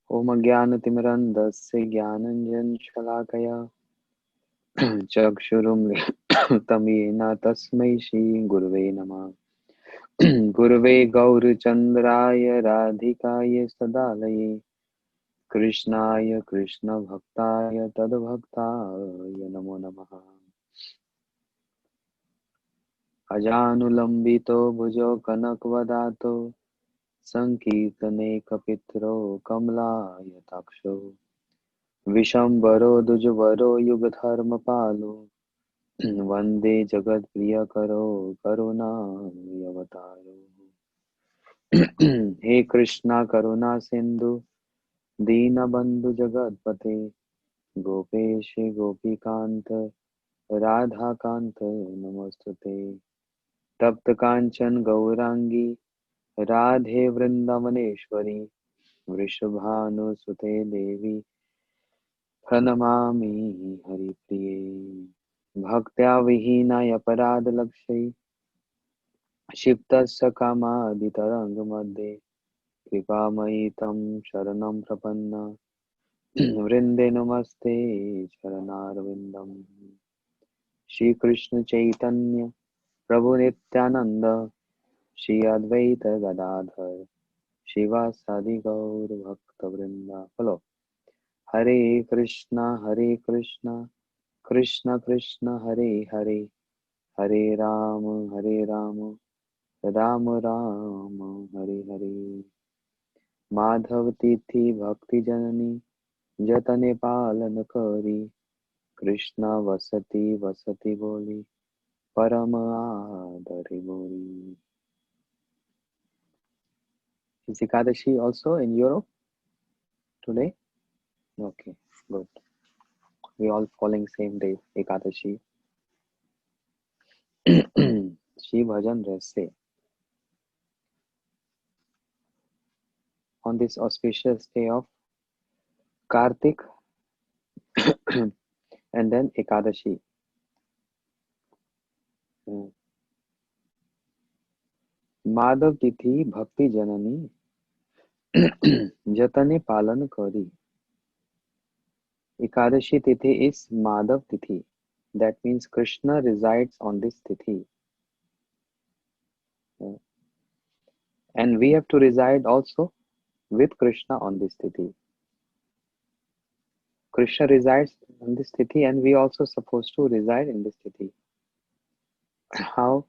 ओम ज्ञानतिमिरन्धस्य ज्ञानाञ्जनशलाकया चक्षुरुन्मिलितं येन तस्मै श्रीगुरवे नमः। गुरवे गौरचन्द्राय राधिकाय सदालये कृष्णाय कृष्णभक्ताय तद्भक्ताय नमो नमः। अजानुलम्बितो भुजो कनकवदातो सङ्कीर्तने कपितरो कमलायताक्षो विशम्बरो द्विजवरो युगधर्मपालो वन्दे जगत्प्रियकरो करुणावतारो। हे कृष्णा करुणा सिंधु दीनबंधु जगतपते गोपेश गोपीकांत राधाकांत नमस्तुते। तप्त कांचन गौरांगी राधे वृंदावनेश्वरी वृषभानुसुते देवी प्रणमामि हरिप्रिये। भक्त्या विहीनाय अपराधलक्ष्यै क्षिप्तस्य कामादितरङ्गमध्ये कृपामयि तं शरणं प्रपन्न वृन्दे नमस्ते चरणारविन्दम्। श्रीकृष्ण चैतन्य प्रभु नित्यानंद श्री अद्वैत गदाधर शिवासादि गौर भक्त वृंदा। बोलो हरे कृष्णा कृष्ण कृष्ण हरे हरे, हरे राम राम राम हरे हरे। माधव तिथि भक्ति जननी जतने पालन करी कृष्णा वसती वसती बोली परम आदरि बोली। Is Ekadashi also in Europe today? Okay, good. We all following same day, Ekadashi. Shri Bhajan Rase. On this auspicious day of Kartik and then Ekadashi. Madhav तिथि भक्ति जननी जतने पालन करी. Ekadashi Tithi is Madhav Tithi. That means Krishna resides on this Tithi. And we have to reside also with Krishna on this Tithi. Krishna resides on this Tithi and we also supposed to reside in this Tithi. How?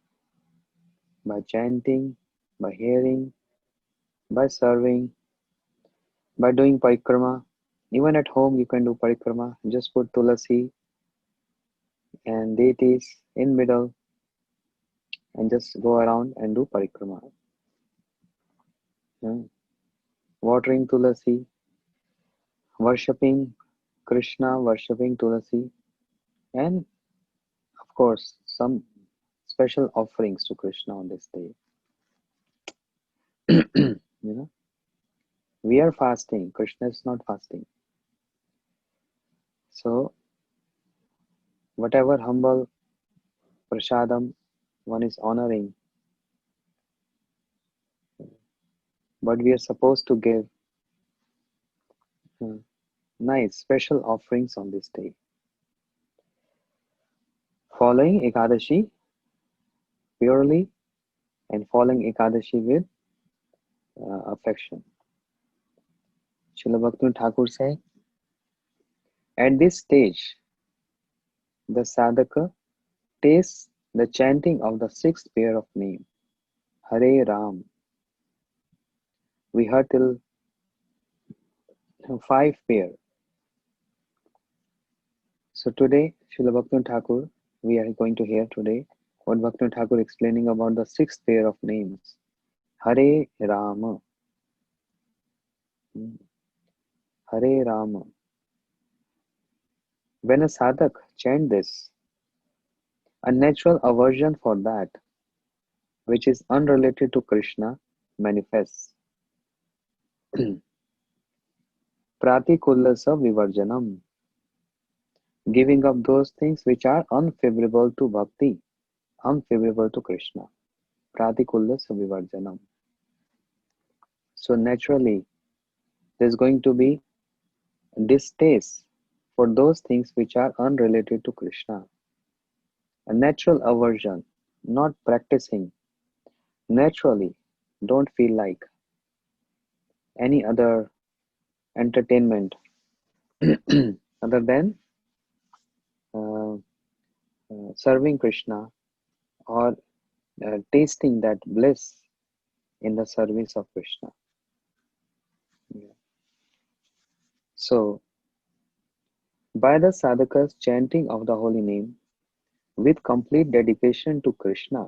By chanting, by hearing, by serving, by doing parikrama. Even at home you can do parikrama. Just put tulasi and deities in middle and just go around and do parikrama. Watering tulasi, worshipping Krishna, worshipping Tulasi, and of course some special offerings to Krishna on this day. You know, we are fasting. Krishna is not fasting. So whatever humble prasadam one is honoring, but we are supposed to give nice special offerings on this day. Following Ekadashi purely and following Ekadashi with affection. Srila Bhaktivinoda Thakur say, at this stage, the sadhaka tastes the chanting of the sixth pair of name, Hare Ram. We heard till five pair. So today, Srila Bhaktivinoda Thakur, we are going to hear today what Bhaktivinoda Thakur explaining about the sixth pair of names, Hare Rama. Hare Rama. When a sadhak chant this, a natural aversion for that which is unrelated to Krishna manifests. Pratikullasa Vivarjanam. Giving up those things which are unfavorable to bhakti, unfavorable to Krishna. Pratikullasa Vivarjanam. So naturally, There's going to be distaste for those things which are unrelated to Krishna, a natural aversion, not practicing, naturally don't feel like any other entertainment other than uh, serving Krishna or tasting that bliss in the service of Krishna. Yeah. So, by the sadhaka's chanting of the holy name with complete dedication to Krishna,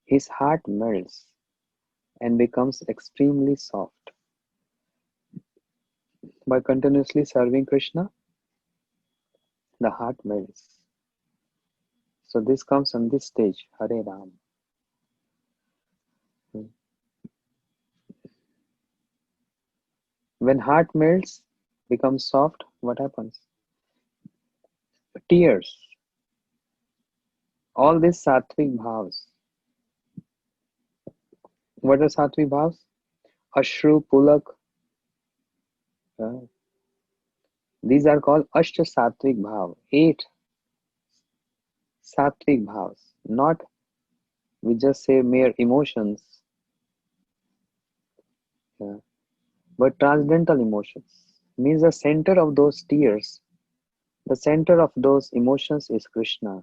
his heart melts and becomes extremely soft. By continuously serving Krishna, the heart melts. So this comes on this stage, Hare Ram. When heart melts, becomes soft, what happens? Tears. All these sattvic bhavs. What are sattvic bhavs? Ashru, Pulak. uh, these are called Ashta sattvic bhav. 8 sattvic bhavs. Not we just say mere emotions, but transcendental emotions. Means the center of those tears, the center of those emotions is Krishna,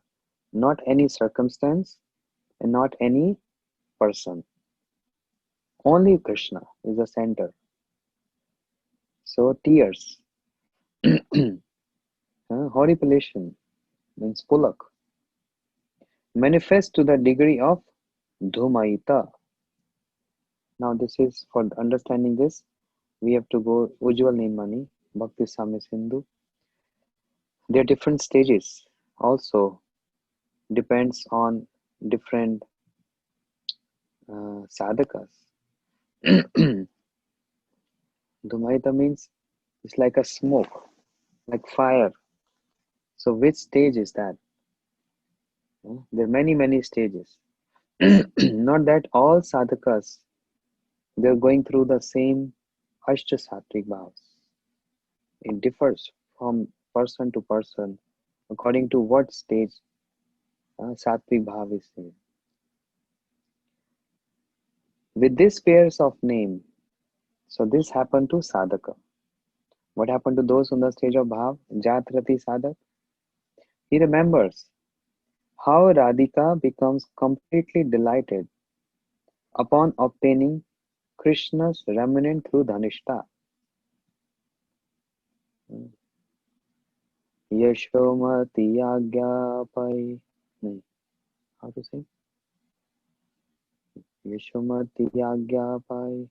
not any circumstance and not any person. Only Krishna is the center. So tears, horripilation means pulak, manifest to the degree of dhumaita. Now this is for understanding this, we have to go Ujjwal Nimani, Bhakti Sami Sindhu. There are different stages. Also depends on different sadhakas. Dhumaita means it's like a smoke, like fire. So which stage is that? There are many stages. Not that all sadhakas they're going through the same Ashta Sattvic bhavs. It differs from person to person according to what stage Sattvic bhav is in. With these pairs of name, so this happened to sadhaka. What happened to those on the stage of bhav? Jatrati sadhak. He remembers how Radhika becomes completely delighted upon obtaining Krishna's remnant through Dhanishta. Yashomati Agyapai. How to say? Yashomati Agyapai.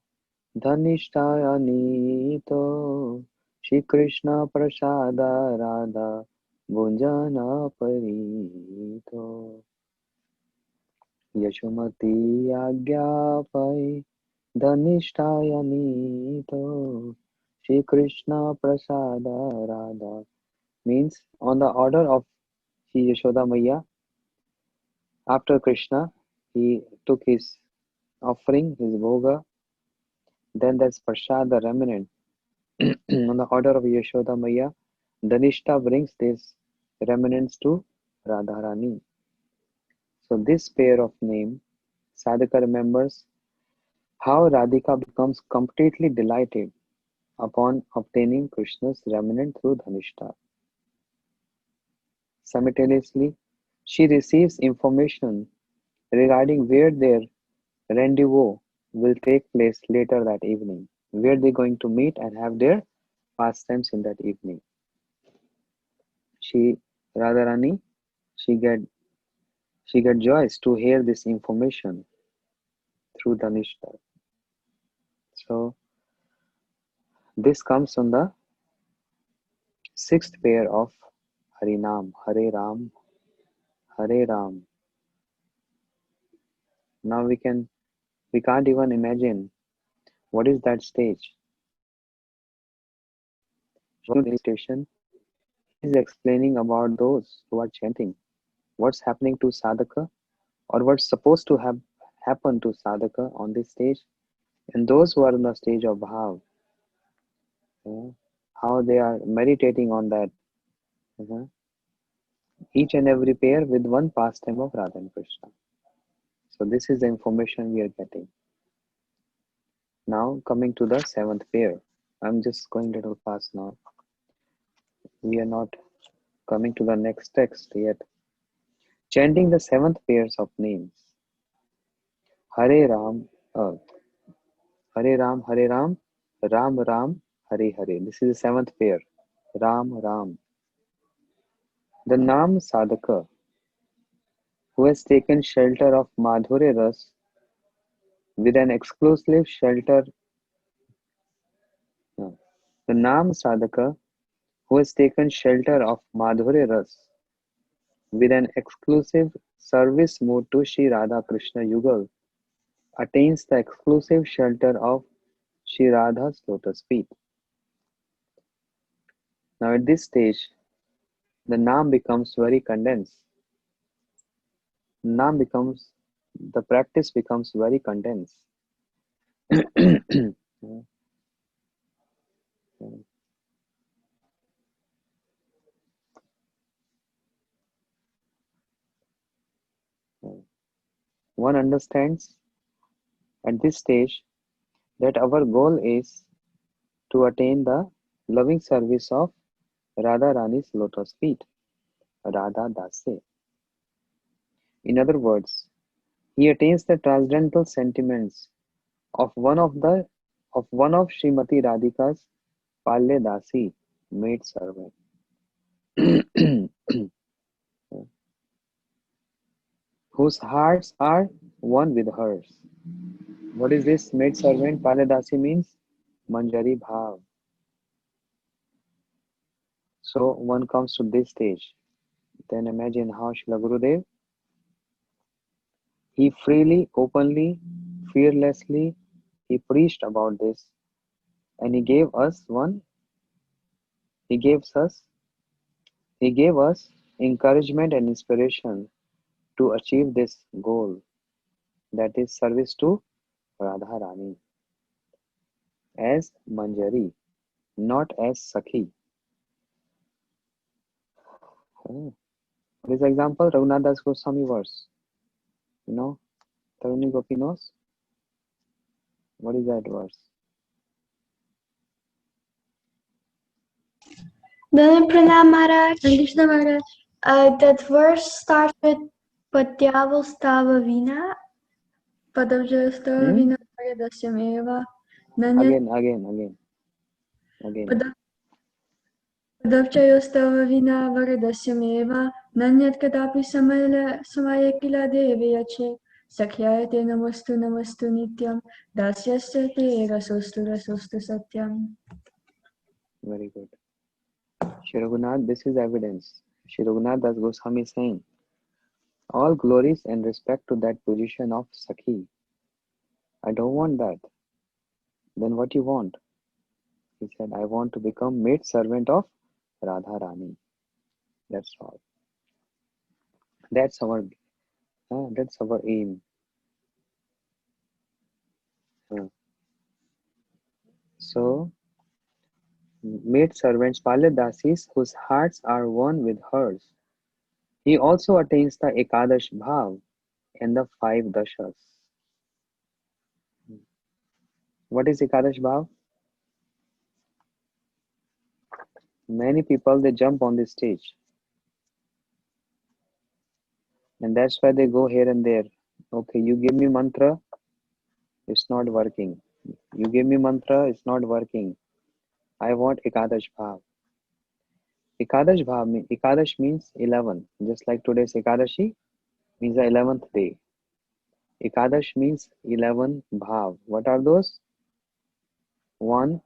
Dhanishta Anito. Shri Krishna Prasada Radha. Gunjana Parito. Yashomati Agyapai. Dhanishta Anito. Shri Krishna Prasada Radha. Means on the order of Shri Yashoda Maya, after Krishna, he took his offering, his bhoga, then there's Prasad, the remnant. On the order of Yashoda Maya, Dhanishta brings these remnants to Radharani. So this pair of name, Sadhaka remembers how Radhika becomes completely delighted upon obtaining Krishna's remnant through Dhanishta. Simultaneously, she receives information regarding where their rendezvous will take place later that evening, where they're going to meet and have their pastimes in that evening. She, Radharani, she get she get joys to hear this information through Dhanishta. So this comes on the sixth pair of Harinam, Hare Ram, Hare Ram. Now we can't even imagine what is that stage. Station, he is explaining about those who are chanting, what's happening to sadhaka or what's supposed to have happen to sadhaka on this stage and those who are on the stage of bhav. how they are meditating on that. Each and every pair with one pastime of Radha and Krishna. So this is the information we are getting. Now coming to the seventh pair. I'm just going a little fast now. We are not coming to the next text yet. Chanting the seventh pairs of names. Hare Ram, Hare Ram, Hare Ram, Ram Ram, Hare Hare. This is the seventh pair. Ram Ram. The Nam Sadhaka, who has taken shelter of Madhurya Ras with an exclusive shelter. The Nam Sadhaka, who has taken shelter of Madhurya Ras with an exclusive service mood to Sri Radha Krishna Yugal, attains the exclusive shelter of Sri Radha's lotus feet. Now at this stage, the Nam becomes very condensed. The practice becomes very condensed. One understands at this stage that our goal is to attain the loving service of Radha Rani's lotus feet, Radha Dase. In other words, he attains the transcendental sentiments of one of Srimati Radhika's Palya Dasi, maid servant, whose hearts are one with hers. What is this maid servant? Palya Dasi means Manjari Bhav. So one comes to this stage. Then imagine how Srila Gurudev, he freely, openly, fearlessly, he preached about this, and he gave us he he gave us encouragement and inspiration to achieve this goal, that is service to Radha Rani as Manjari, not as Sakhi. Oh. For this example, Raghunath Das Goswami verse. You know, Taruni Gopi knows? What is that verse? Pranam Maharaj, Krishna Maharaj. That verse starts with Patyavastava Vina, Padavjastava Vina, Dasyameva, Again. Padavchayostava Vina, Varadasyameva, Nanyat Kadapi Samaya Kila Devayache, Sakhyayate Namastu Namastu Nityam, Dasyasya Te Rasostu Rasostu Satyam. Very good. Shri Raghunath, this is evidence. Shri Raghunath Das Goswami is saying, all glories and respect to that position of Sakhi. I don't want that. Then what you want? He said, I want to become maid servant of Radha Rani. That's all. That's our aim. So, maid servants Palya Dasis, whose hearts are one with hers. He also attains the Ekadash Bhav and the 5 Dashas. What is Ekadash Bhav? Many people, they jump on this stage. And that's why they go here and there. Okay, you give me mantra, it's not working. You give me mantra, it's not working. I want Ekadash Bhav. Ekadash means 11. Just like today's Ekadashi means the 11th day. Ekadash means 11 bhav. What are those? 1.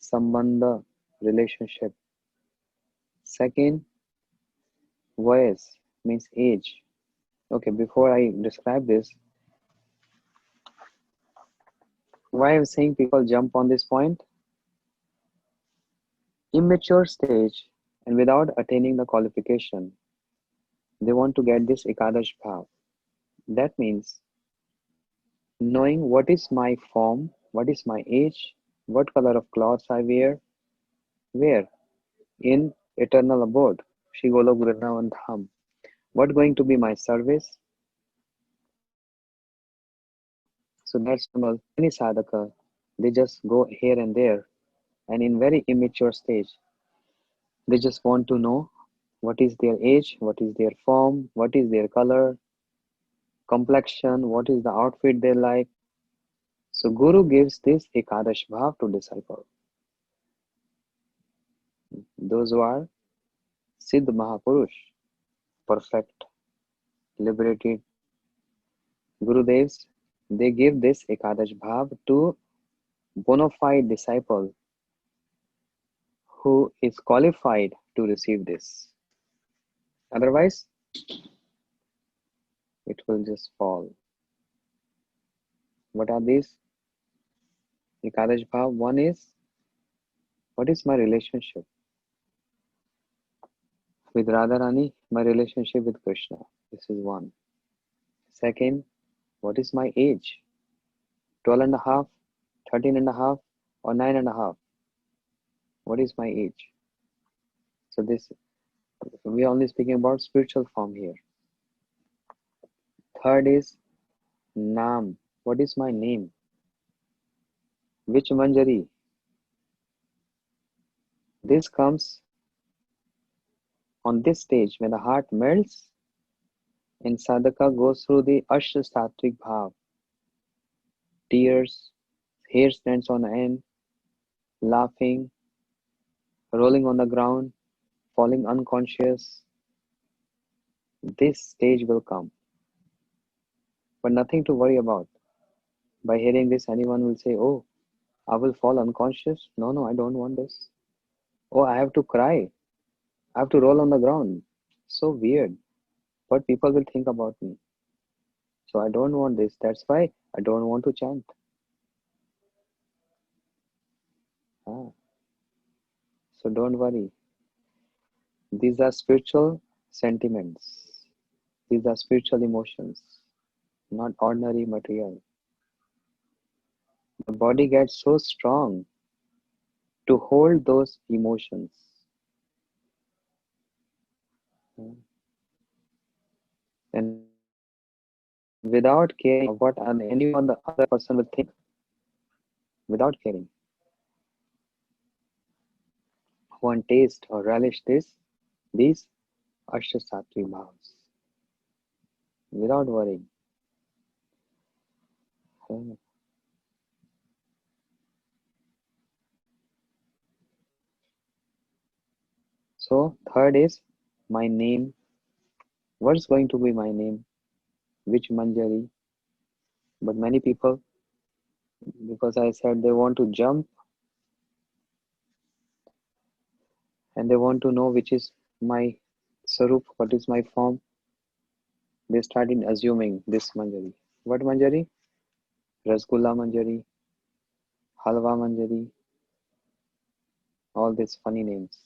Sambandha, relationship. Second, vayas means age. Okay, before I describe this, why I'm saying people jump on this point? Immature stage and without attaining the qualification, they want to get this Ekadash bhav. That means knowing what is my form, what is my age, what color of clothes I wear, Where? In eternal abode, Shri Golok Vrindavan Dham. What going to be my service? So that's normal. Any sadhaka, they just go here and there, and in very immature stage, they just want to know what is their age, what is their form, what is their color, complexion, what is the outfit they like. So Guru gives this Ekadash Bhav to disciple. Those who are Siddh Mahapurush, perfect, liberated Gurudevs, they give this Ekadash Bhav to bona fide disciple who is qualified to receive this. Otherwise, it will just fall. What are these? Ekadash Bhav. One is, what is my relationship with Radharani? My relationship with Krishna. This is one. Second, what is my age? 12 and a half, 13 and a half, or 9 and a half? What is my age? So this, we are only speaking about spiritual form here. Third is Naam. What is my name? Which Manjari? This comes on this stage when the heart melts and sadhaka goes through the Ashta Sattvic Bhav. Tears, hair stands on end, laughing, rolling on the ground, falling unconscious. This stage will come. But nothing to worry about. By hearing this, anyone will say, oh, I will fall unconscious. No, I don't want this. Oh, I have to cry. I have to roll on the ground. So weird. What people will think about me. So I don't want this. That's why I don't want to chant. Ah, so don't worry. These are spiritual sentiments. These are spiritual emotions, not ordinary material. The body gets so strong to hold those emotions. And without caring what anyone the other person will think, without caring. One taste or relish these Ashtasatvi bhavs, without worrying. So third is my name. What's going to be my name? Which Manjari? But many people, because I said they want to jump and they want to know which is my Sarup, what is my form, they started assuming this Manjari. What Manjari? Rasgulla Manjari, Halwa Manjari, all these funny names.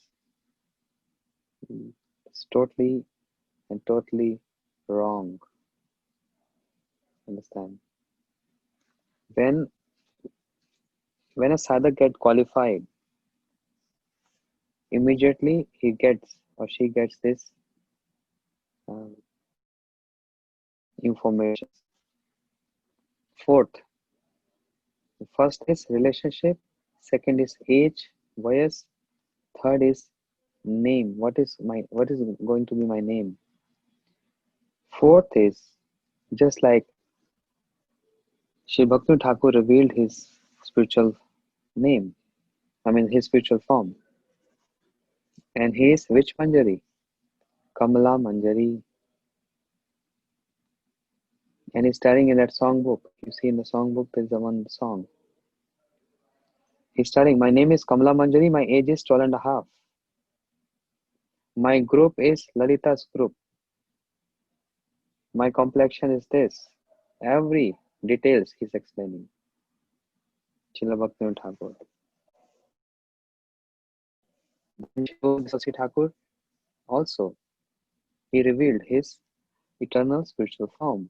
It's totally and totally wrong. Understand? When a sadhak gets qualified, immediately he gets or she gets this information. Fourth, first is relationship, second is age, vayas, third is name. What is going to be my name? Fourth is just like Shri Bhakti Thakur revealed his spiritual name, his spiritual form. And he is which Manjari? Kamala Manjari. And he's starring in that songbook. You see in the songbook, there's the one song. He's starring, my name is Kamala Manjari, my age is 12 and a half. My group is Lalita's group. My complexion is this. Every details he's explaining. Srila Bhaktivinoda Thakur. Sasi Thakur also, he revealed his eternal spiritual form.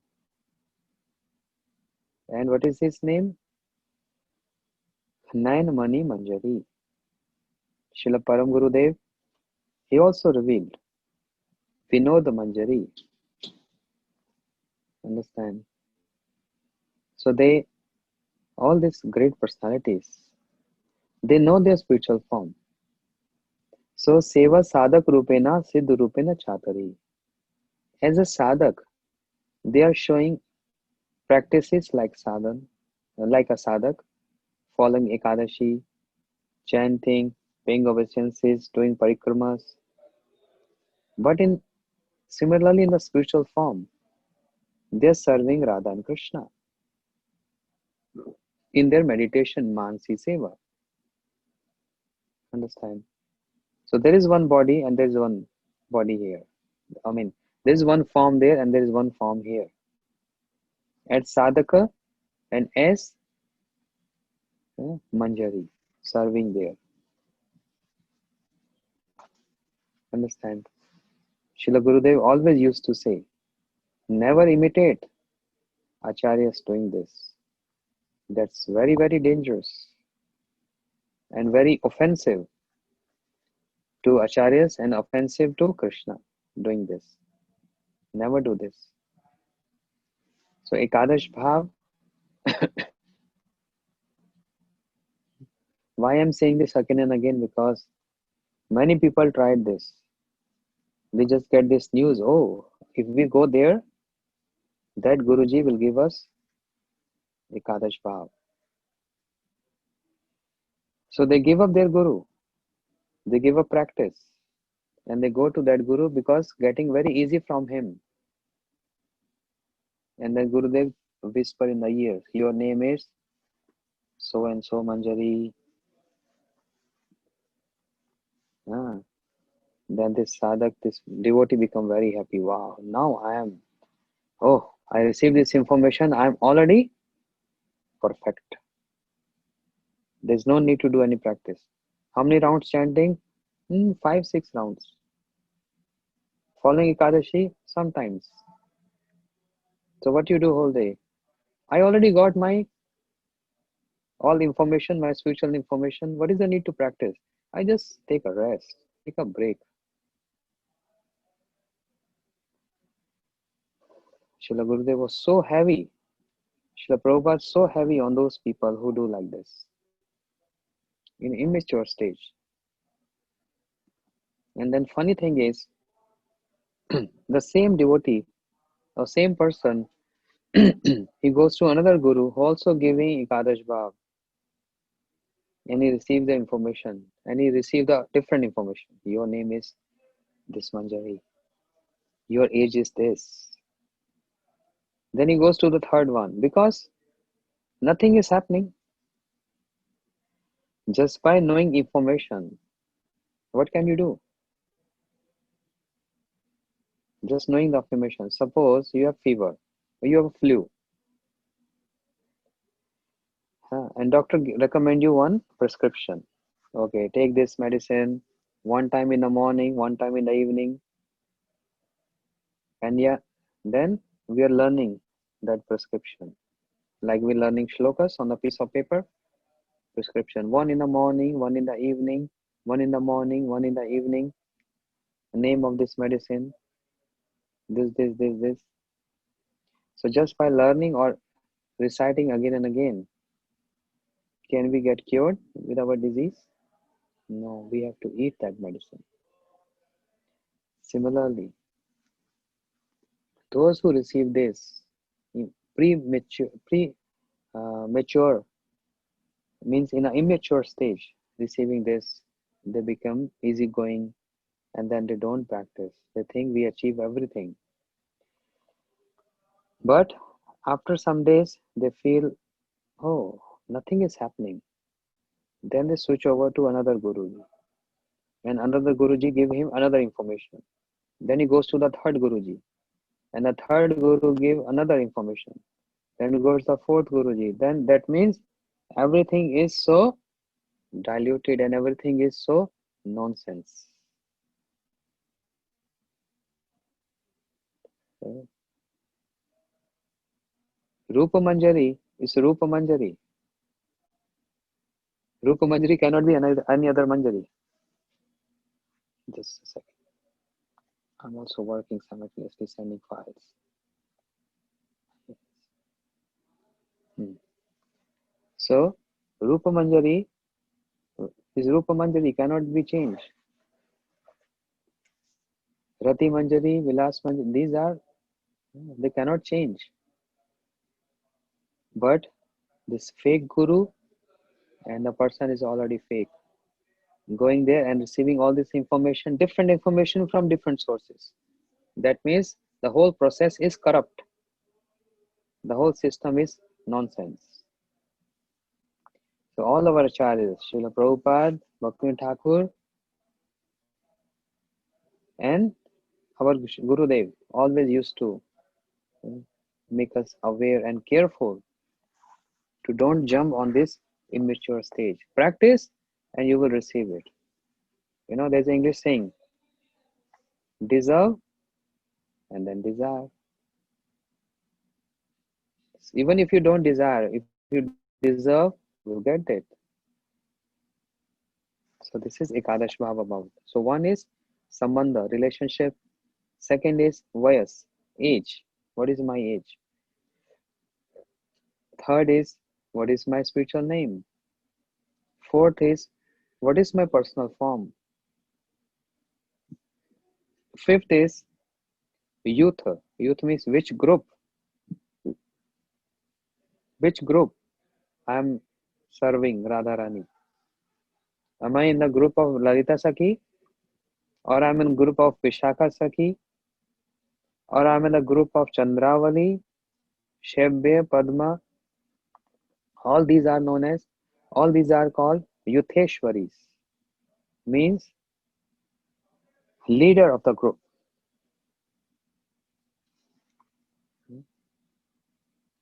And what is his name? Nayanmani Manjari. Srila Param Gurudev, he also revealed Vinod Manjari. Understand? So they, all these great personalities, they know their spiritual form. So seva sadhak rupena siddha rupena chatari. As a sadhak, they are showing practices like sadhan, like a sadhak, following Ekadashi, chanting, paying obeisances, doing parikramas. But in similarly in the spiritual form, they are serving Radha and Krishna in their meditation, Mansi Seva. Understand? So there is one body and there is one body here. I mean, there is one form there and there is one form here. As sadhaka and as manjari, serving there. Understand? Srila Gurudev always used to say, never imitate acharyas doing this. That's very, very dangerous and very offensive to acharyas and offensive to Krishna doing this. Never do this. So Ekadash Bhav, why I'm saying this again and again, because many people tried this. We just get this news, oh, if we go there, that Guruji will give us Ekadash Bhav. So they give up their Guru, they give up practice, and they go to that Guru because getting very easy from him. And then Gurudev whisper in the ear, your name is so and so Manjari. Ah, then this sadhak, this devotee become very happy. Wow, now I received this information, I am already perfect. There's no need to do any practice. How many rounds chanting? 5, 6 rounds. Following Ekadashi? Sometimes. So what you do whole day? I already got my all information, my spiritual information. What is the need to practice? I just take a rest, take a break. Srila Gurudev was so heavy. Srila Prabhupada so heavy on those people who do like this in immature stage. And then funny thing is, the same devotee or same person, he goes to another guru who also giving Ekadash Bhav, and he receives the information, and he received the different information. Your name is this Manjari. Your age is this. Then he goes to the third one because nothing is happening. Just by knowing information, what can you do? Just knowing the information. Suppose you have fever, or you have a flu, and doctor recommend you one prescription. Okay, take this medicine one time in the morning, one time in the evening, and yeah, then we are learning that prescription. Like we're learning shlokas on a piece of paper. Prescription, one in the morning, one in the evening, one in the morning, one in the evening. The name of this medicine, this. So just by learning or reciting again and again, can we get cured with our disease? No, we have to eat that medicine. Similarly, those who receive this in mature means in an immature stage, receiving this, they become easygoing, and then they don't practice. They think we achieve everything. But after some days, they feel, oh, nothing is happening. Then they switch over to another Guruji. And another Guruji give him another information. Then he goes to the third Guruji. And the third Guru give another information. Then goes the fourth Guruji. Then that means everything is so diluted and everything is so nonsense. Rupa Manjari is Rupa Manjari. Rupa Manjari cannot be any other Manjari. Just a second. I'm also working simultaneously sending files. So, Rupa Manjari, this Rupa Manjari cannot be changed. Rati Manjari, Vilas Manjari, these are, they cannot change. But this fake guru and the person is already fake. Going there and receiving all this information, different information from different sources. That means the whole process is corrupt. The whole system is nonsense. So all our acharyas, Srila Prabhupada, Bhaktivinoda Thakur, and our Gurudev always used to make us aware and careful to don't jump on this immature stage. Practice and you will receive it. You know, there's an English saying, deserve and then desire. Even if you don't desire, if you deserve, you'll get it. So this is Ekadash Bhava Bhav. So one is Sambandha, relationship. Second is Vayas, age. What is my age? Third is, what is my spiritual name? Fourth is, what is my personal form? Fifth is youth. Youth means which group? Which group I am serving Radharani? Am I in the group of Lalita Sakhi? Or I'm in group of Vishakha Sakhi? Or I'm in the group of Chandravali, Shebya, Padma? All these are known as, all these are called Yutheshwaris. Means leader of the group.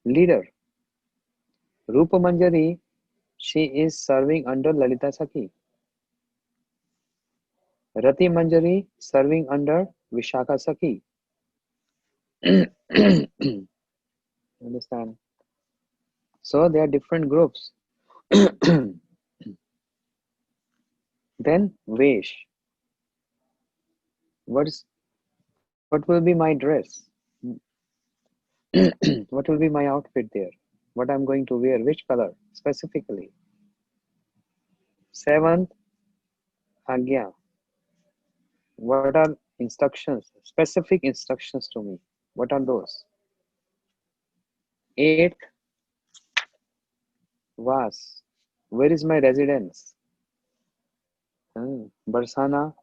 Leader. Rupa Manjari, she is serving under Lalita Sakhi. Rati Manjari serving under Vishakha Sakhi. Understand? So they are different groups. Then Vesh. What will be my dress? What will be my outfit there? What I'm going to wear? Which color specifically? Seventh, Agya. What are instructions? Specific instructions to me. What are those? Eighth, Vas. Where is my residence? Barsana,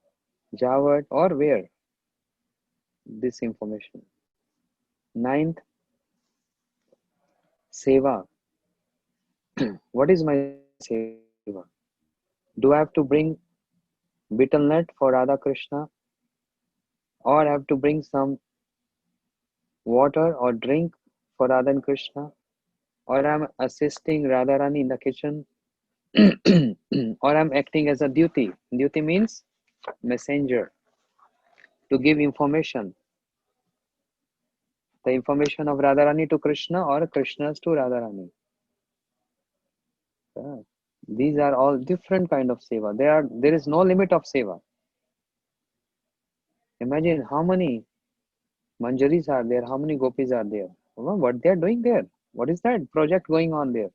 Jawad, or where? This information. Ninth, Seva. What is my Seva? Do I have to bring betel nut for Radha Krishna? Or I have to bring some water or drink for Radha and Krishna? Or I'm assisting Radharani in the kitchen? Or I'm acting as a duty. Duty means messenger to give information. The information of Radharani to Krishna or Krishna's to Radharani. These are all different kind of seva. There is no limit of seva. Imagine how many manjaris are there, how many gopis are there. What they are doing there? What is that project going on there?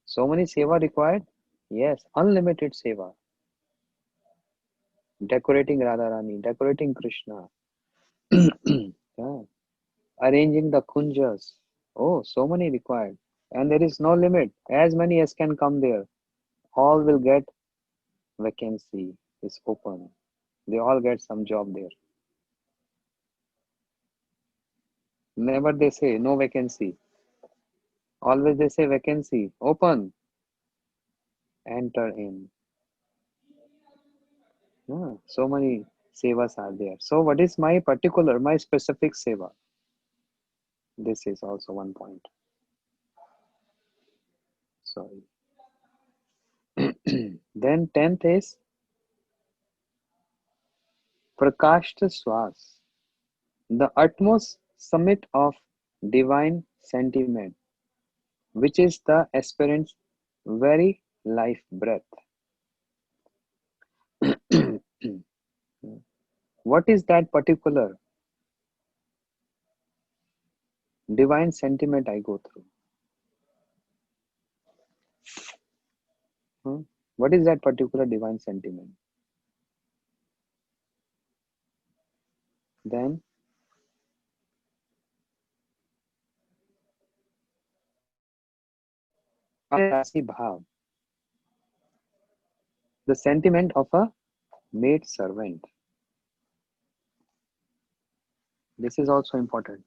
So many seva required? Yes, unlimited seva. Decorating Radharani, decorating Krishna. Yeah. Arranging the kunjas. Oh, so many required. And there is no limit. As many as can come there. All will get vacancy is open. They all get some job there. Never they say no vacancy. Always they say vacancy. Open. Enter in. Yeah, so many sevas are there. So what is my specific seva? This is also one point. Sorry. Then 10th is Prakashta Swas, the utmost summit of divine sentiment, which is the aspirant's very life breath. What is that particular divine sentiment I go through? What is that particular divine sentiment? Then Rasi Bhav, the sentiment of a maid servant. This is also important.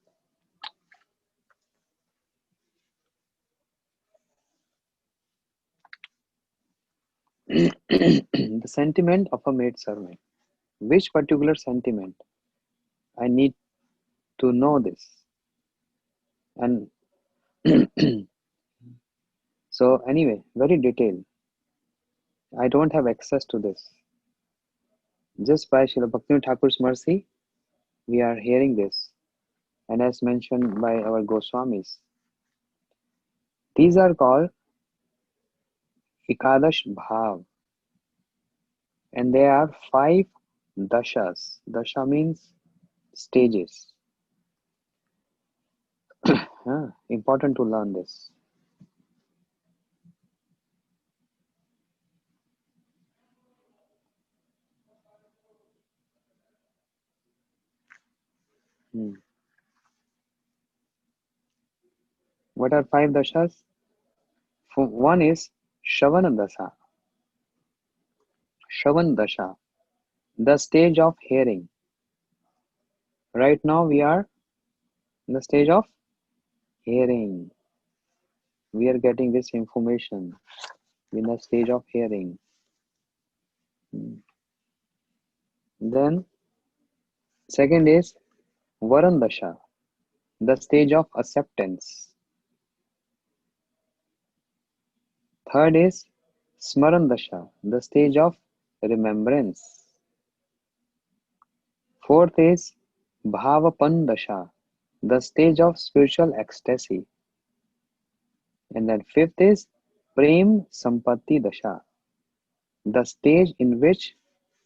The sentiment of a maid servant. Which particular sentiment? I need to know this. And so anyway, very detailed. I don't have access to this. Just by Srila Bhaktivinoda Thakur's mercy, we are hearing this. And as mentioned by our Goswamis, these are called Ekadash Bhav. And there are 5 dashas. Dasha means stages. Important to learn this. What are 5 dashas? One is Shravana Dasha. Shravan Dasha, the stage of hearing. Right now we are in the stage of hearing. We are getting this information in the stage of hearing. Then second is Varan Dasha, the stage of acceptance. Third is Smaran Dasha, the stage of remembrance. Fourth is Bhavapan Dasha, the stage of spiritual ecstasy. And then fifth is Prem Sampatti Dasha, the stage in which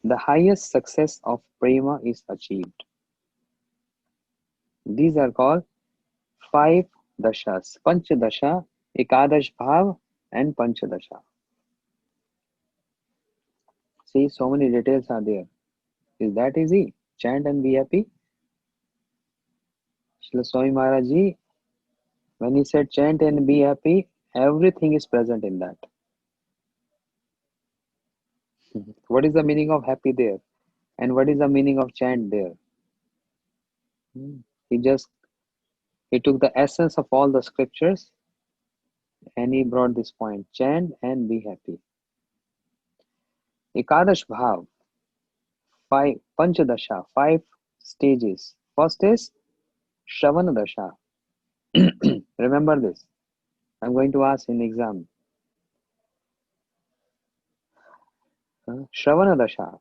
the highest success of prema is achieved. These are called 5 dashas: Panchadasha, Ekadash Bhav, and Panchadasha. See, so many details are there. Is that easy? Chant and be happy. Srila Swami Maharaj Ji, when he said chant and be happy, everything is present in that. What is the meaning of happy there? And what is the meaning of chant there? He took the essence of all the scriptures and he brought this point: chant and be happy. Ekadash Bhav, 5 Panchadasha, 5 stages. First is Shravana Dasha. Remember this. I'm going to ask in exam. Shravana Dasha,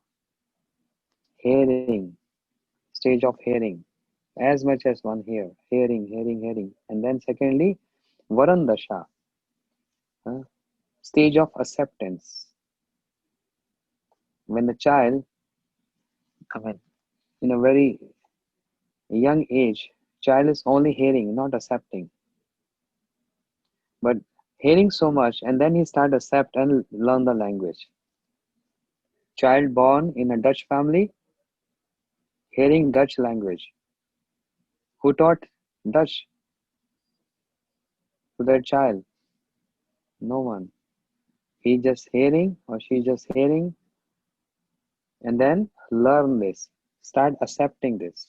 hearing, stage of hearing, as much as one hear, hearing. And then secondly, Varan Dasha, stage of acceptance. When the child, in a very young age, child is only hearing, not accepting. But hearing so much, and then he start accept and learn the language. Child born in a Dutch family, hearing Dutch language. Who taught Dutch to their child? No one. He just hearing or she just hearing, and then learn this. Start accepting this.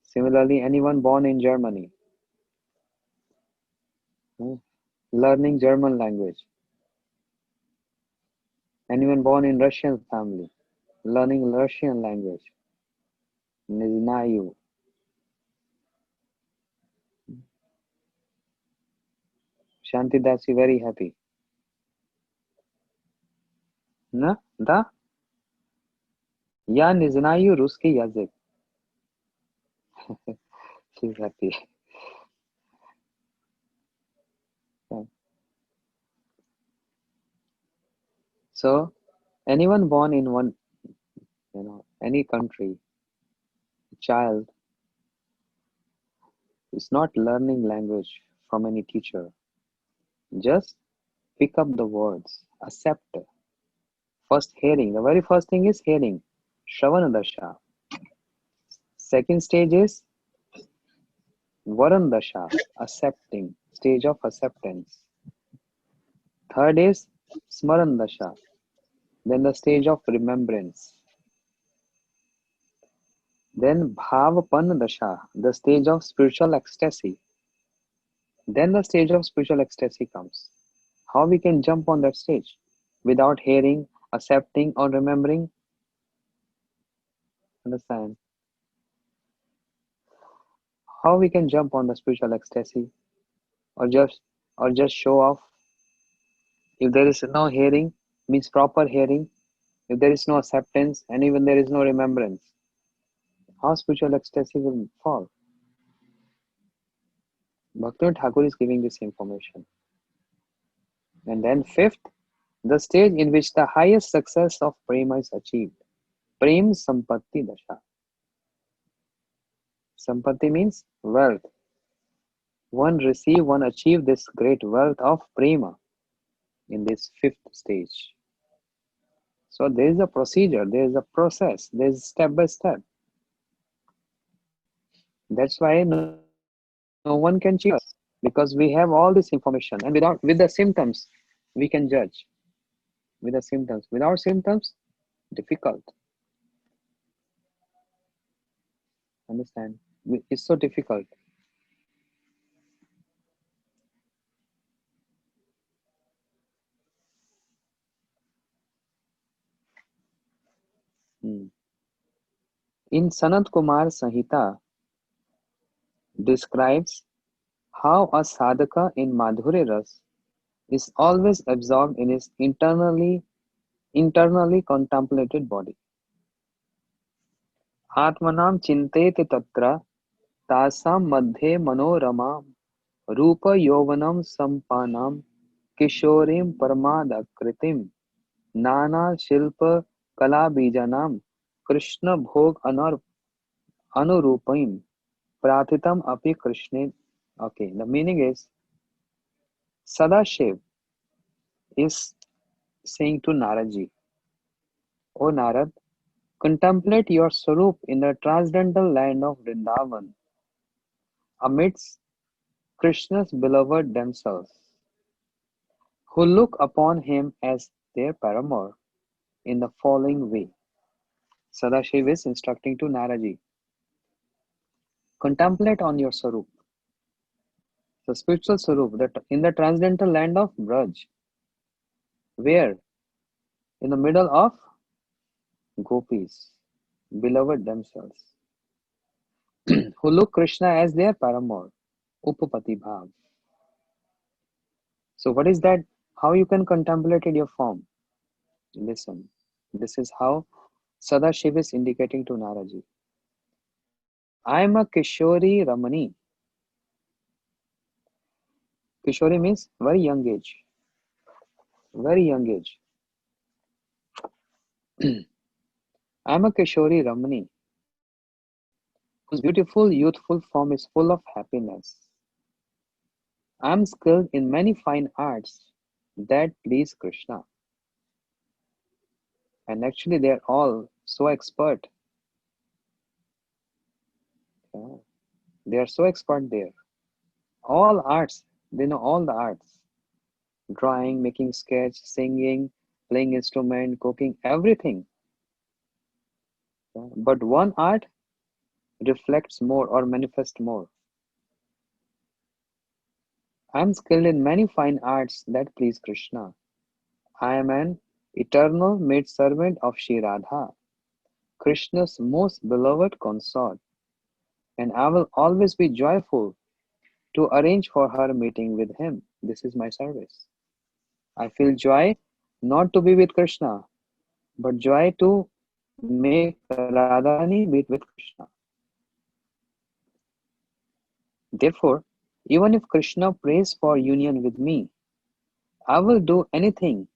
Similarly, anyone born in Germany, learning German language. Anyone born in Russian family, learning Russian language. Не знаю. Shanti Dasi very happy. Na? Da? Я не знаю русский язык. She's happy. So, anyone born in one any country, a child is not learning language from any teacher. Just pick up the words, accept. First hearing, the very first thing is hearing, Shravana Dasha. Second stage is Varan Dasha, accepting, stage of acceptance. Third is Smaran Dasha, then the stage of remembrance. Then Bhavapan Dasha, the stage of spiritual ecstasy. Then the stage of spiritual ecstasy comes. How we can jump on that stage without hearing, accepting, or remembering? Understand? How we can jump on the spiritual ecstasy, or just show off? If there is no hearing, means proper hearing. If there is no acceptance, and even there is no remembrance, how spiritual ecstasy will fall? Bhaktivinoda Thakur is giving this information. And then fifth, the stage in which the highest success of prema is achieved. Prem Sampatti Dasha. Sampatti means wealth. One achieve this great wealth of prema in this fifth stage. So there is a procedure, there is a process, there is step by step. That's why no one can cheat us, because we have all this information, and with the symptoms we can judge. Without symptoms, difficult. Understand? It's so difficult. In Sanat Kumar Samhita describes how a sadhaka in Madhurya Ras is always absorbed in his internally contemplated body. Atmanam chintete tatra tasam madhe manoramam rupa yovanam sampanam kishorim paramadakritim nana shilpa kalabijanam krishna bhog anurupim prathitam api krishne. Okay, the meaning is Sadashiv is saying to Naradji, O Narad, contemplate your Swarup in the transcendental land of Vrindavan, amidst Krishna's beloved damsels, who look upon him as their paramour in the following way. Sadashiv is instructing to Naraji, contemplate on your Swarup, the spiritual Swarup, that in the transcendental land of Braj, where in the middle of gopis, beloved themselves, who look Krishna as their paramour, Upapati Bhav. So what is that? How you can contemplate your form? Listen, this is how Sadashiv is indicating to Naraji. I am a Kishori Ramani. Kishori means very young age. Very young age. I am a Kishori Ramani, whose beautiful youthful form is full of happiness. I am skilled in many fine arts that please Krishna. And actually they are all so expert. Yeah. They are so expert there. All arts, they know all the arts. Drawing, making sketch, singing, playing instrument, cooking, everything. Yeah. But one art reflects more or manifests more. I am skilled in many fine arts that please Krishna. I am an eternal maidservant of Shri Radha, Krishna's most beloved consort, and I will always be joyful to arrange for her meeting with him. This is my service. I feel joy not to be with Krishna, but joy to make Radharani meet with Krishna. Therefore, even if Krishna prays for union with me, I will do anything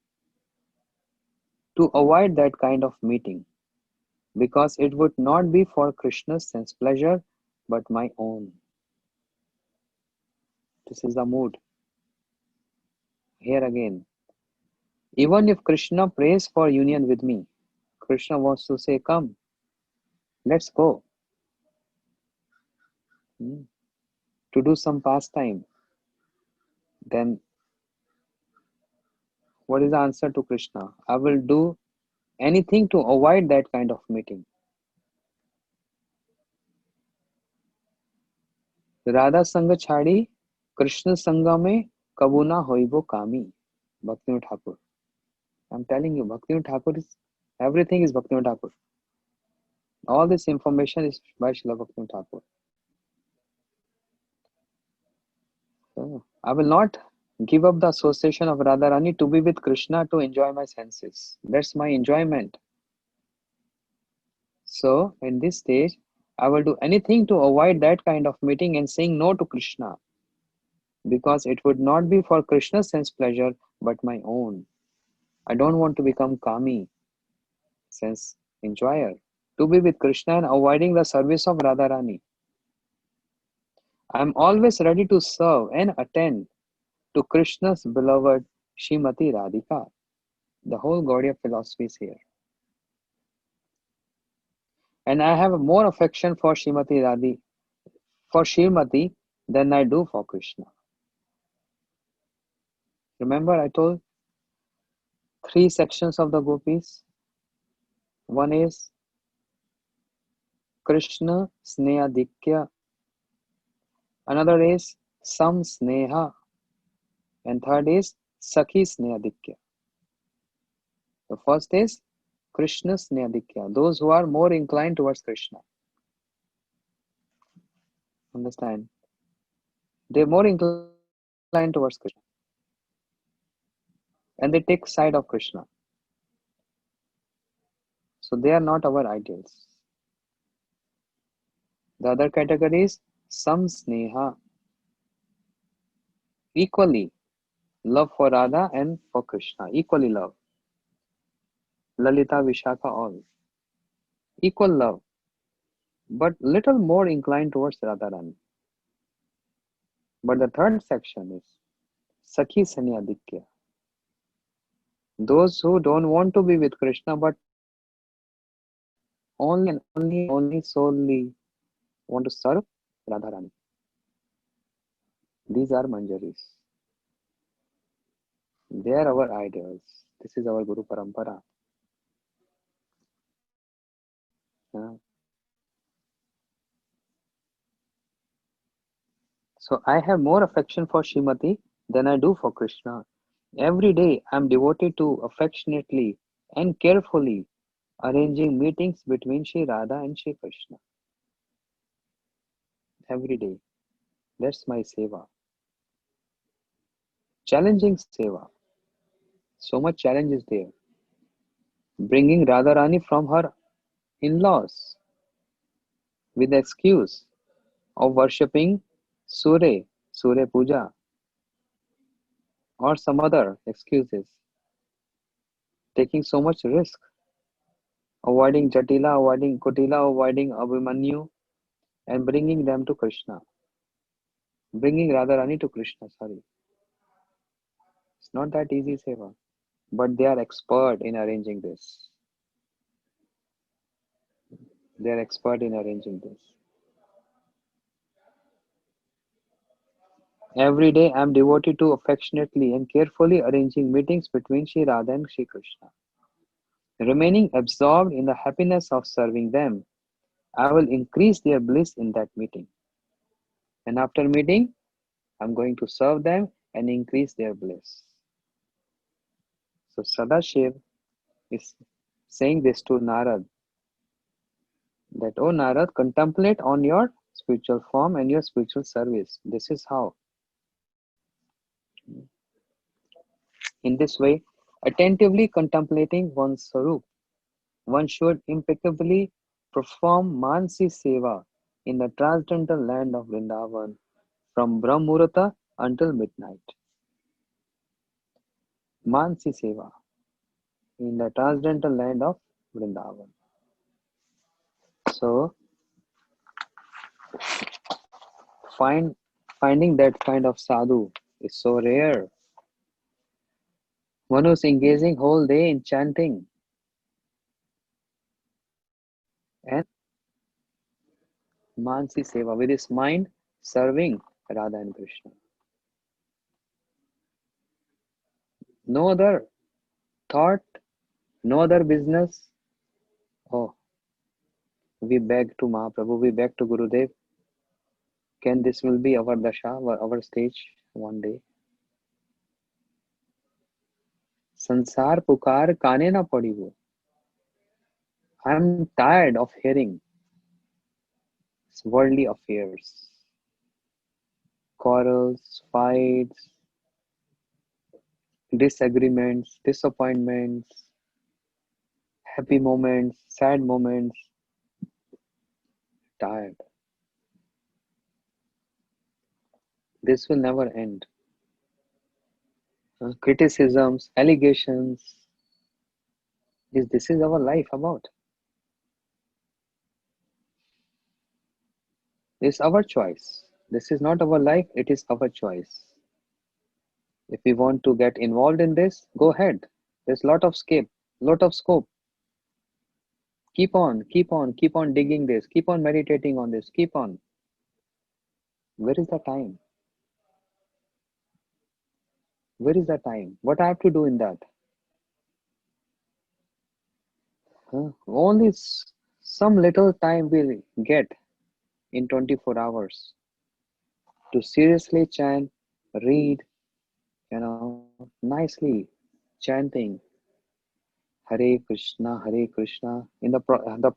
to avoid that kind of meeting. because it would not be for Krishna's sense pleasure, but my own. This is the mood. Here again, even if Krishna prays for union with me, Krishna wants to say, come, let's go. To do some pastime. Then what is the answer to Krishna? I will do anything to avoid that kind of meeting. Radha संग छाड़ी कृष्ण संग में कबू ना होइबो कामी. Bhaktivinoda Thakur. I'm telling you, Bhaktivinoda Thakur is everything is Bhaktivinoda Thakur. All this information is by Srila Bhaktivinoda Thakur. So, I will not give up the association of Radharani to be with Krishna to enjoy my senses. That's my enjoyment. So, in this stage, I will do anything to avoid that kind of meeting and saying no to Krishna, because it would not be for Krishna's sense pleasure, but my own. I don't want to become Kami, sense enjoyer, to be with Krishna and avoiding the service of Radharani. I am always ready to serve and attend to Krishna's beloved Srimati Radhika. The whole Gaudiya philosophy is here. And I have more affection for Srimati than I do for Krishna. Remember, I told 3 sections of the gopis. One is Krishna Snehadikya, another is Sam Sneha, and third is Sakhi Snehadikya. The first is Krishna Snehadikya, those who are more inclined towards Krishna. Understand? They're more inclined towards Krishna. And they take side of Krishna. So they are not our ideals. The other category is Sam Sneha, equally love for Radha and for Krishna, equally love. Lalita, Vishakha, all. Equal love, but little more inclined towards Radharani. But the third section is Sakhi Sanyadikya. Those who don't want to be with Krishna, but only and only solely want to serve Radharani. These are Manjaris. They are our ideals. This is our Guru Parampara. So I have more affection for Srimati than I do for Krishna. Every day I am devoted to affectionately and carefully arranging meetings between Sri Radha and Sri Krishna. Every day. That's my seva. Challenging seva. So much challenge is there. Bringing Radharani from her in-laws with the excuse of worshipping Surya Puja, or some other excuses. Taking so much risk. Avoiding Jatila, avoiding Kutila, avoiding Abhimanyu, and bringing them to Krishna. Bringing Radharani to Krishna, sorry. It's not that easy, seva. But they are expert in arranging this. They are expert in arranging this. Every day I am devoted to affectionately and carefully arranging meetings between Sri Radha and Sri Krishna. Remaining absorbed in the happiness of serving them, I will increase their bliss in that meeting. And after meeting, I'm going to serve them and increase their bliss. So Sadashiv is saying this to Narad, that, oh Narad, contemplate on your spiritual form and your spiritual service. This is how. In this way, attentively contemplating one's Sarup, one should impeccably perform Mansi Seva in the transcendental land of Vrindavan from Brahmurata until midnight. Mansi Seva in the transcendental land of Vrindavan. So finding that kind of sadhu is so rare. One who's engaging whole day in chanting and mansi seva with his mind serving Radha and Krishna. No other thought, no other business. Oh, we beg to Mahaprabhu, we beg to Gurudev, can this will be our dasha, our stage one day? संसार पुकार काने ना पड़ी वो. I'm tired of hearing worldly affairs, quarrels, fights, disagreements, disappointments, happy moments, sad moments. Tired. This will never end. Criticisms, allegations. This is our life about. It's our choice. This is not our life, it is our choice. If we want to get involved in this, go ahead. There's lot of scope. Keep on digging this, keep on meditating on this, keep on. Where is the time? Where is the time? What I have to do in that? Only some little time we'll get in 24 hours to seriously chant, read, nicely chanting Hare Krishna, Hare Krishna. In the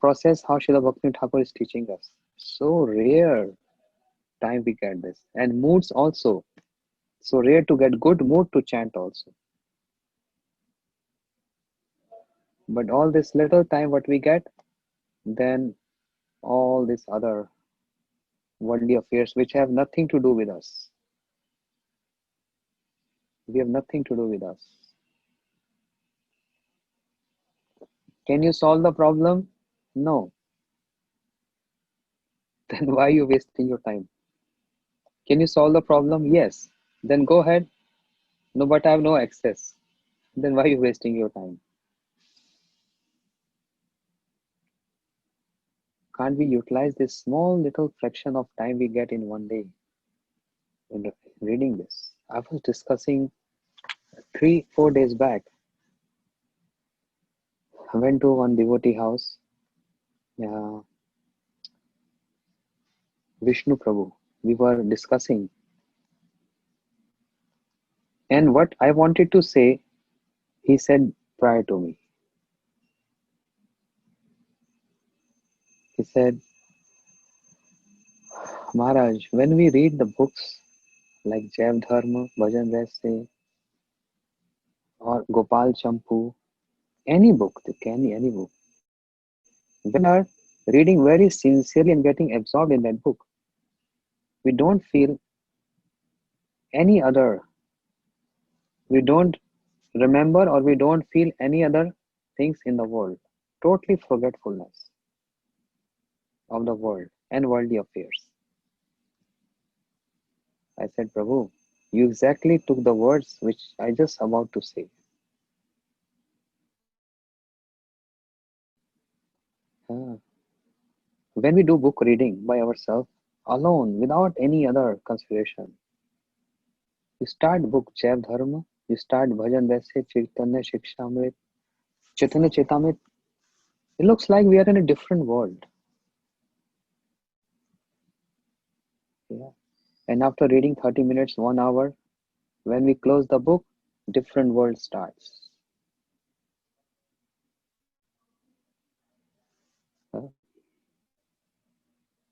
process, how Srila Bhakti Thakur is teaching us. So rare time we get this. And moods also. So rare to get good mood to chant also. But all this little time what we get, then all these other worldly affairs which have nothing to do with us. We have nothing to do with us. Can you solve the problem? No. Then why are you wasting your time? Can you solve the problem? Yes. Then go ahead. No, but I have no access. Then why are you wasting your time? Can't we utilize this small little fraction of time we get in one day in reading this? I was discussing 3-4 days back. I went to one devotee house, Vishnu Prabhu. We were discussing. And what I wanted to say, he said prior to me. He said, Maharaj, when we read the books like Jaiv Dharma, Bhajan Raise, or Gopal Champu, any book, any book, when we are reading very sincerely and getting absorbed in that book, we don't feel any other, we don't remember or we don't feel any other things in the world. Totally forgetfulness of the world and worldly affairs. I said, Prabhu, you exactly took the words which I just about to say. When we do book reading by ourselves, alone, without any other consideration, you start book Jaiv Dharma, you start Bhajan Vaise, Chaitanya Shikshamrit, Chaitanya Chetamrit, it looks like we are in a different world. Yeah. And after reading 30 minutes, 1 hour, when we close the book, different world starts.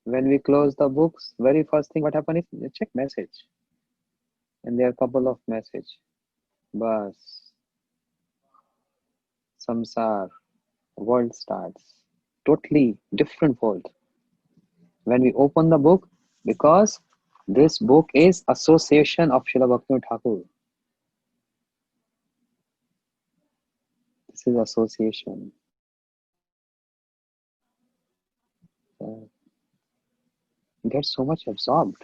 When we close the books, very first thing what happens is you check message. And there are a couple of message. Bas. Samsar. World starts. Totally different world. When we open the book, because this book is association of Srila Bhaktivinoda Thakur. This is association. get so much absorbed.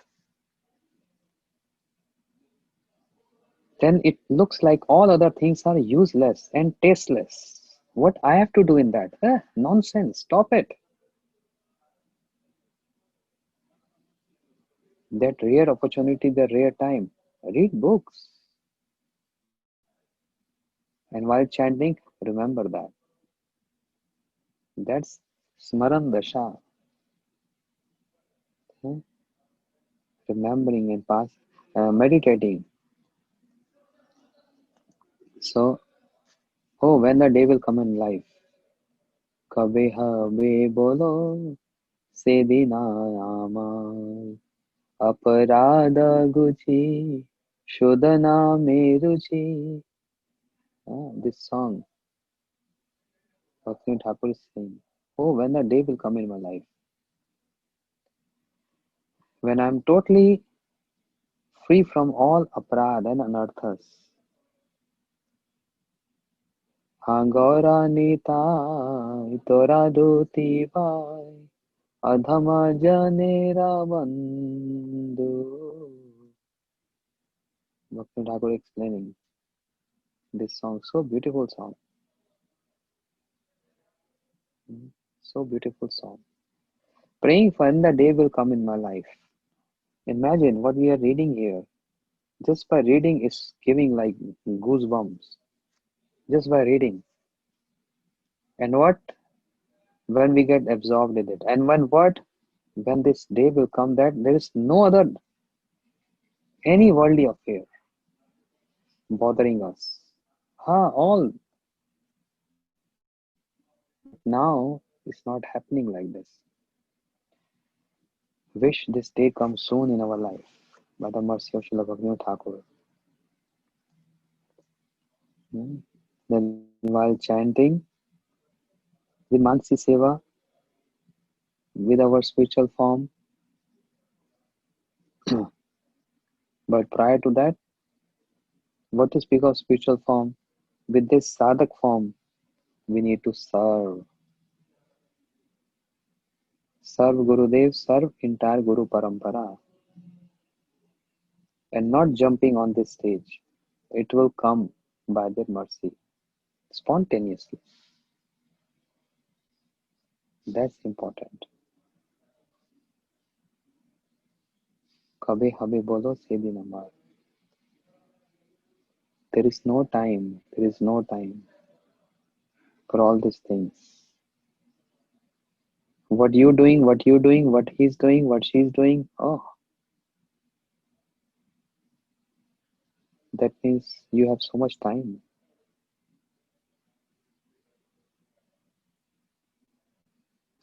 Then it looks like all other things are useless and tasteless. What I have to do in that? Nonsense. Stop it. That rare opportunity, the rare time. Read books. And while chanting, remember that. That's Smaran Dasha. Hmm? Remembering and meditating. So, oh, when the day will come in life. Kabe habe bolo se dinayama aparada guchi shodana meruchi. This song, Bhakti Thakur is saying, oh, when the day will come in my life, when I'm totally free from all aparad and anarthas. Hangora nita tora doti vai adhama janera bandhu. Bhakti Thakur explaining this song, so beautiful song. So beautiful song. Praying for when the day will come in my life. Imagine what we are reading here. Just by reading is giving like goosebumps. Just by reading. And what when we get absorbed in it? And when this day will come that there is no other any worldly affair bothering us. All. But now it's not happening like this. Wish this day comes soon in our life by the mercy of Srila Bhaktivinoda Thakur. Then while chanting with Mansi Seva, with our spiritual form, but prior to that, what to speak of spiritual form? With this sadhak form, we need to serve. Serve Gurudev, serve entire Guru Parampara. And not jumping on this stage. It will come by their mercy, spontaneously. That's important. Kabhe habe bolo se din amar. There is no time. There is no time for all these things. What you doing, what he's doing, what she's doing. Oh, that means you have so much time.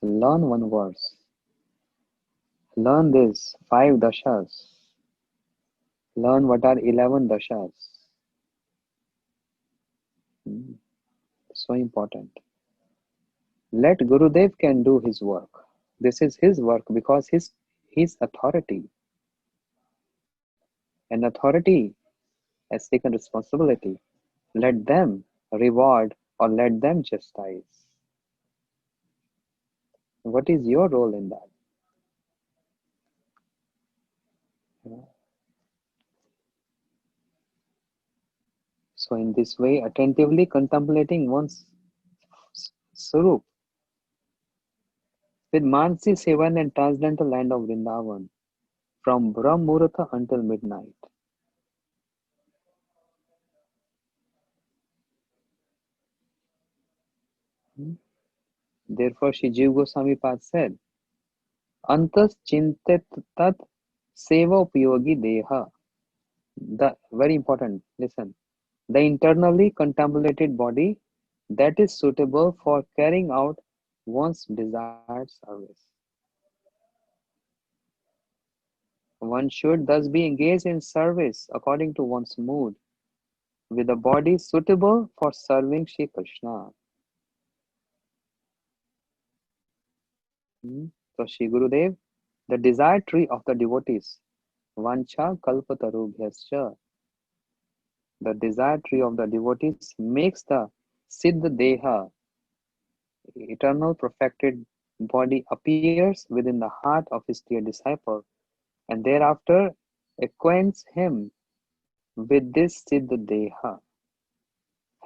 Learn one verse. Learn this 5 dashas. Learn what are 11 dashas. So important. Let Gurudev can do his work. This is his work because his authority. And authority has taken responsibility. Let them reward or let them chastise. What is your role in that? So in this way, attentively contemplating one's Sarup with Mansi Sevan and transcendental land of Vrindavan from Brahm Muhurta until midnight. Therefore, Shri Jiva Goswami Pad said, Antas chintet tat seva upyogi deha. The very important, listen. The internally contemplated body that is suitable for carrying out one's desired service. One should thus be engaged in service according to one's mood, with a body suitable for serving Shri Krishna. So Shri Gurudev, the desired tree of the devotees, Vancha Kalpatarubhyascha, the desired tree of the devotees makes the Siddha Deha, eternal perfected body appears within the heart of his dear disciple, and thereafter acquaints him with this Siddha Deha.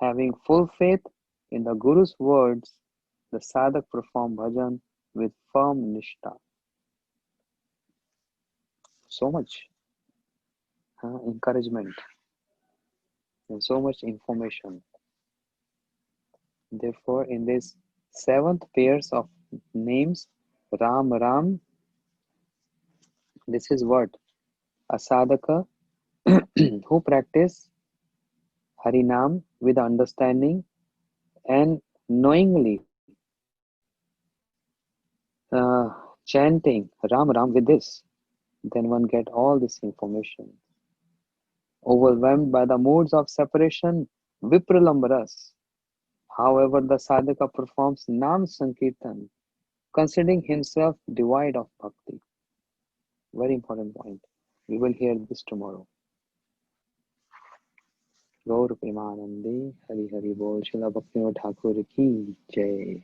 Having full faith in the Guru's words, the sadhak perform bhajan with firm nishtha. So much encouragement and so much information. Therefore, in this seventh pairs of names, Ram Ram, this is what a sadhaka who practice Harinam with understanding and knowingly chanting Ram Ram with this, then one get all this information. Overwhelmed by the moods of separation, Vipralambaras. However, the sadhaka performs Nam Sankirtan, considering himself devoid of bhakti. Very important point. We will hear this tomorrow. Gaur Premanande Hari Hari Bol Srila Bhaktivinoda Thakur ki Jai.